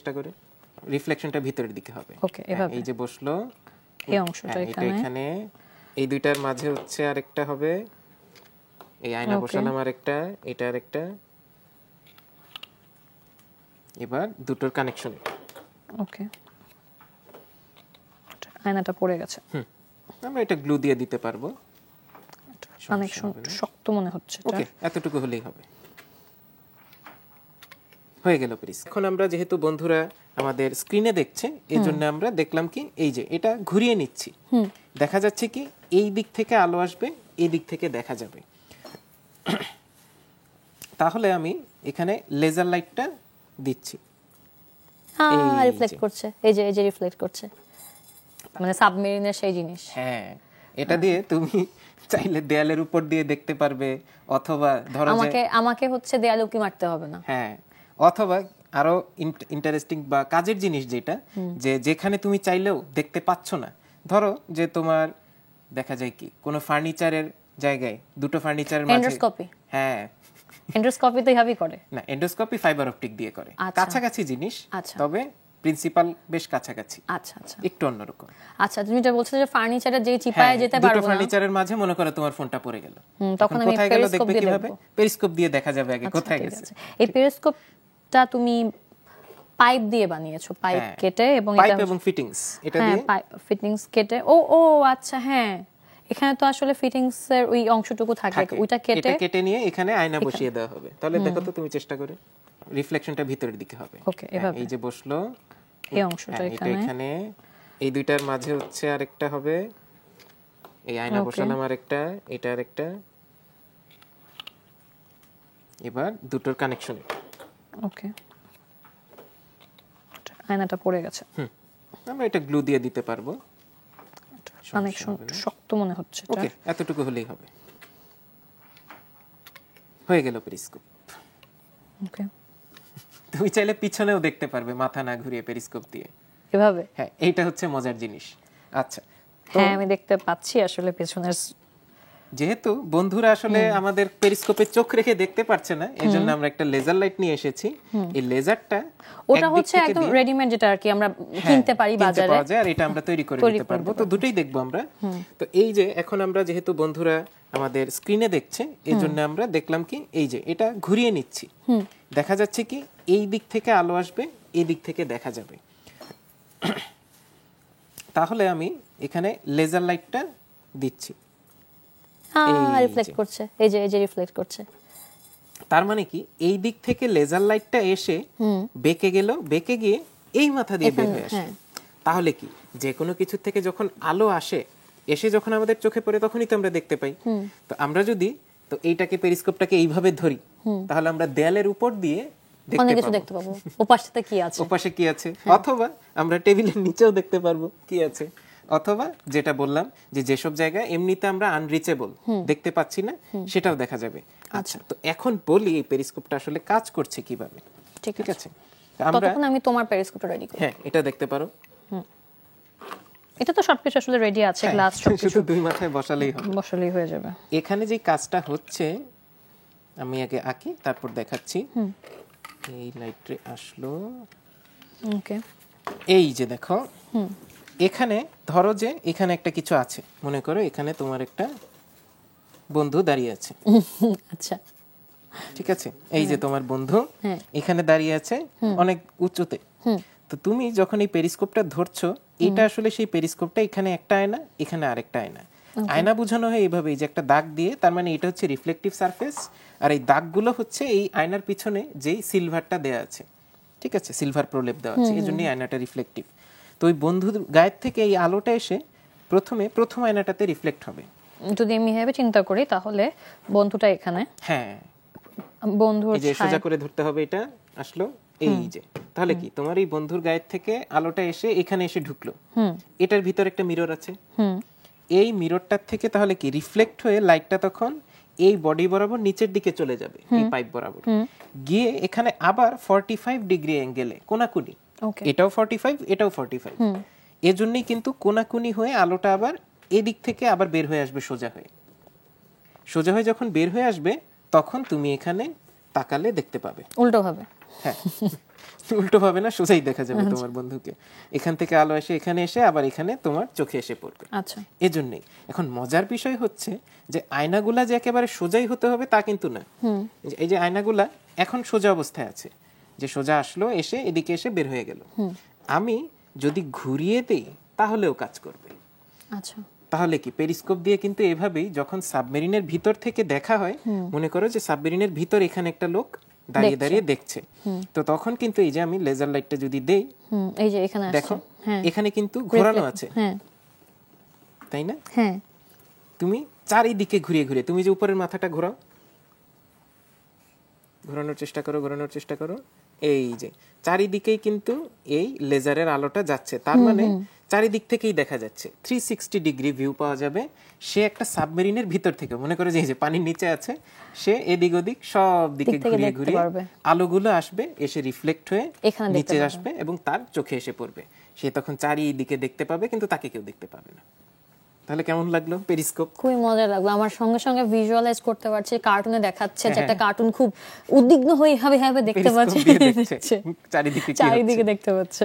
চেষ্টা করে, রিফ্লেকশনটা ভিতরের দিকে হবে। ওকে, এভাবে এই যে বসলো, এই অংশটা এটা এখানে, এই দুইটার মাঝে হচ্ছে আরেকটা হবে, এই আয়না বসালাম আরেকটা, এটা আরেকটা, এবার দুটোর কানেকশন। ওকে, আয়নাটা পড়ে গেছে। আমরা এটা গ্লু দিয়ে দিতে পারবো, কানেকশন শক্ত মনে হচ্ছে। ওকে, এতটুকু হলেই হবে, হয়ে গেল প্লিজ। এখন আমরা যেহেতু বন্ধুরা আমাদের স্ক্রিনে দেখছে, এই জন্য আমরা দেখলাম কি এই যে এটা ঘুরিয়ে নিচ্ছি, দেখা যাচ্ছে কি এই দিক থেকে আলো আসবে, এই দিক থেকে দেখা যাবে। তাহলে আমি এখানে লেজার লাইটটা দিচ্ছি, রিফ্লেক্ট করছে, এই যে রিফ্লেক্ট করছে, মানে সাবমেরিনের সেই জিনিস। হ্যাঁ, এটা দিয়ে তুমি চাইলে দেয়ালের উপর দিয়ে দেখতে পারবে, অথবা ধরো আমাকে হচ্ছে দেয়ালে উকি মারতে হবে না। হ্যাঁ, অথবা আরো ইন্টারেস্টিং বা কাজের জিনিস যেটা, যে যেখানে তুমি চাইলেও দেখতে পাচ্ছ না, ধরো যে তোমার দেখা যায় কি কোনো ফার্নিচারের জায়গায় দুটো ফার্নিচারের মাঝে, এন্ডোস্কোপি। হ্যাঁ, এন্ডোস্কোপি তো এইভাবেই করে না, এন্ডোস্কোপি ফাইবার অপটিক দিয়ে করে, কাছাকাছি জিনিস, তবে প্রিন্সিপাল বেশ কাছাকাছি, আচ্ছা আচ্ছা, একটু অন্যরকম। আচ্ছা, তুমি যেটা বলছো যে ফার্নিচারে যে চিপায় যেতে পারবো না, দুটো ফার্নিচারের মাঝে মনে করো তোমার ফোনটা পড়ে গেল, তখন আমি কোথায় গেল পেরিস্কোপ দেখবে দিয়ে কিভাবে? পেরিস্কোপ দিয়ে দেখা যাবে আগে কোথায় গেছে। এই পেরিস্কোপটা তুমি পাইপ দিয়ে বানিয়েছো, পাইপ কেটে, এবং পাইপ এবং ফিটিংস, এটা দিয়ে ফিটিংস কেটে। ও আচ্ছা, হ্যাঁ, এখানে তো আসলে ফিটিংস এর ওই অংশটুকু থাকে, ওইটা কেটে নিয়ে এখানে আয়না বসিয়ে দেওয়া হবে। তাহলে দেখো তো তুমি চেষ্টা করে, রিফ্লেকশনটা ভিতরের দিকে হবে। ওকে, এভাবে এই যে বসলো, এই অংশটা এখানে, এই দুইটার মাঝে হচ্ছে আরেকটা হবে, এই আয়না বসালাম আরেকটা, এটা আরেকটা, এবার দুটোর কানেকশন। ওকে, আয়নাটা পড়ে গেছে। আমরা এটা গ্লু দিয়ে দিতে পারবো, কানেকশন শক্ত মনে হচ্ছে। ওকে, এতটুকু হলেই হবে, হয়ে গেল পেরিস্কোপ। ওকে, তুমি চাইলে পিছনেও দেখতে পারবে মাথা না ঘুরিয়ে পেরিস্কোপ দিয়ে, এভাবে। হ্যাঁ, এইটা হচ্ছে মজার জিনিস। আচ্ছা, হ্যাঁ, আমি দেখতে পাচ্ছি আসলে পেছনের, যেহেতু বন্ধুরা আসলে আমাদের পেরিস্কোপে চোখ রেখে দেখতে পারছে না, এজন্য আমরা একটা লেজার লাইট নিয়ে এসেছি। এই লেজারটা ওটা হচ্ছে একদম রেডিমেড, যেটা আর কি আমরা কিনতে পারি বাজারে, আর এটা আমরা তৈরি করে নিতে পারবো। তো দুটোই দেখবো আমরা। তো এই যে এখন আমরা যেহেতু বন্ধুরা আমাদের স্ক্রিনে দেখছে, এজন্য আমরা দেখলাম কি এই যে এটা ঘুরিয়ে নিচ্ছি, দেখা যাচ্ছে কি এই দিক থেকে আলো আসবে, এই দিক থেকে দেখা যাবে। তাহলে আমি এখানে লেজার লাইটটা দিচ্ছি, রিফ্লেক্ট করছে, এই যে রিফ্লেক্ট করছে। তার মানে কি এই দিক থেকে লেজার লাইটটা এসে বেঁকে গেল, বেঁকে গিয়ে এই মাথা দিয়ে বের হয়ে আসে। তাহলে কি যে কোনো কিছু থেকে যখন আলো আসে, এসে যখন আমাদের চোখে পড়ে, তখনই তো আমরা দেখতে পাই। তো আমরা যদি তো এইটাকে পেরিস্কোপটাকে এইভাবে ধরি, তাহলে আমরা দেয়ালের উপর দিয়ে দেখতে পাবো ওপাশে কি আছে, ওপাশে কি আছে, অথবা আমরা টেবিলের নিচেও দেখতে পারবো কি আছে, অথবা যেটা বললাম যে যেসব জায়গায় এমনিতে আমরা আনরিচেবল, দেখতে পাচ্ছি না, সেটাও দেখা যাবে। আচ্ছা, তো এখন বলি এই পেরিস্কোপটা আসলে কাজ করছে কিভাবে। ঠিক আছে, ততক্ষণ আমি তোমার পেরিস্কোপটা রেডি করি। হ্যাঁ, এটা দেখতে পারো। এটা তো সবকিছু আসলে রেডি আছে, গ্লাস সবকিছু দুই মাথায় বসালেই হয়ে যাবে। এখানে যে কাজটা হচ্ছে, আমি আগে আঁকি, তারপর দেখাচ্ছি। এই লাইটে আসলো, ওকে, এই যে দেখো, এখানে ধরো যে এখানে একটা কিছু আছে, মনে করো এখানে তোমার একটা বন্ধু দাঁড়িয়ে আছে। আচ্ছা, ঠিক আছে, এই যে তোমার বন্ধু এখানে দাঁড়িয়ে আছে অনেক উঁচুতে। তো তুমি যখন এই পেরিস্কোপটা ধরছো, এটা আসলে সেই পেরিস্কোপটা, এখানে একটা আয়না, এখানে আরেকটা আয়না। আয়না বোঝানো হয় এইভাবে, যে একটা দাগ দিয়ে, তার মানে এটা হচ্ছে রিফ্লেকটিভ সারফেস, আর এই দাগগুলো হচ্ছে এই আয়নার পিছনে যেই সিলভারটা দেয়া আছে, ঠিক আছে, সিলভার প্রলেপ দেওয়া আছে, এই জন্যই আয়নাটা রিফ্লেকটিভ। তো ওই বন্ধুর গায়ের থেকে এই আলোটা এসে প্রথম আয়নাটাতে রিফ্লেক্ট হবে। যদি আমি এভাবে চিন্তা করি, তাহলে বন্ধুটা এখানে, হ্যাঁ, বন্ধুর এই যে সোজা করে ধরতে হবে, এটা আসলো, এই যে, তাহলে কি তোমার এই বন্ধুর গায়ের থেকে আলোটা এসে এখানে এসে ঢুকলো, এটার ভিতর একটা মিরর আছে, এই মিররটার থেকে তাহলে কি রিফ্লেক্ট হয়ে লাইটটা তখন এই বডি বরাবর নিচের দিকে চলে যাবে, এই পাইপ বরাবর গিয়ে এখানে আবার 45 ডিগ্রি অ্যাঙ্গেলে কোনাকুনি, এটাও 45, এটাও 45, এজন্যই কিন্তু কোনাকুনি হয়ে আলোটা আবার এদিক থেকে আবার বের হয়ে আসবে, সোজা হয়ে যখন বের হয়ে আসবে, তখন তুমি এখানে তাকালে দেখতে পাবে উল্টো ভাবে। হ্যাঁ, উল্টো ভাবে না, সোজাই দেখা যাবে তোমার বন্ধুকে। এখান থেকে আলো এসে এখানে এসে আবার এখানে তোমার চোখে এসে পড়বে। আচ্ছা, এজন্যই এখন মজার বিষয় হচ্ছে যে আয়নাগুলা যে একেবারে সোজাই হতে হবে তা কিন্তু না। এই যে আয়নাগুলা এখন সোজা অবস্থায় আছে, যে সোজা আসলো, এসে এদিকে এসে বের হয়ে গেল। আমি যদি ঘুরিয়ে দেই তাহলেও কাজ করবে। আচ্ছা, তাহলে কি পেরিস্কোপ দিয়ে কিন্তু এভাবেই যখন সাবমেরিনের ভিতর থেকে দেখা হয়, মনে করো যে সাবমেরিনের ভিতর এখানে একটা লোক দাঁড়িয়ে দাঁড়িয়ে দেখছে, তো তখন কিন্তু এই যে আমি লেজার লাইটটা যদি দেই, এই যে এখানে দেখো আসছে, হ্যাঁ, এখানে কিন্তু ঘোরানো আছে, হ্যাঁ, তাই না? হ্যাঁ, তুমি চারিদিকে ঘুরিয়ে ঘুরিয়ে, তুমি যে উপরের মাথাটা ঘোরাও, ঘোরানোর চেষ্টা করো, ঘোরানোর চেষ্টা করো, এই যে চারিদিকেই কিন্তু এই লেজারের আলোটা যাচ্ছে, তার মানে চারিদিক থেকেই দেখা যাচ্ছে, 360 ডিগ্রি ভিউ পাওয়া যাবে। সে একটা সাবমেরিনের ভিতর থেকে, মনে করে যে এই যে পানির নিচে আছে, সে এদিক ওদিক সব দিকে দিক থেকে ঘুরিয়ে দেখতে ঘুরিয়ে পারবে। আলোগুলো আসবে, এসে রিফ্লেক্ট হয়ে এখানে দেখতে নিচে পারবে। আসবে এবং তার চোখে এসে পড়বে। সে তখন চারিদিকে দেখতে পাবে, কিন্তু তাকে কেউ দেখতে পাবে না। তাহলে কেমন লাগলো পেরিস্কোপ? খুবই মজা লাগলো। আমার সঙ্গে সঙ্গে ভিজুয়ালাইজ করতে পারছি, কার্টুনে দেখাচ্ছে যে একটা কার্টুন খুব উদ্বিগ্ন হয়ে এভাবে দেখতে পেরিস্কোপ পাচ্ছে, দিয়ে দেখছে, চারিদিকে কি হচ্ছে। চারিদিকে দেখতে পাচ্ছে।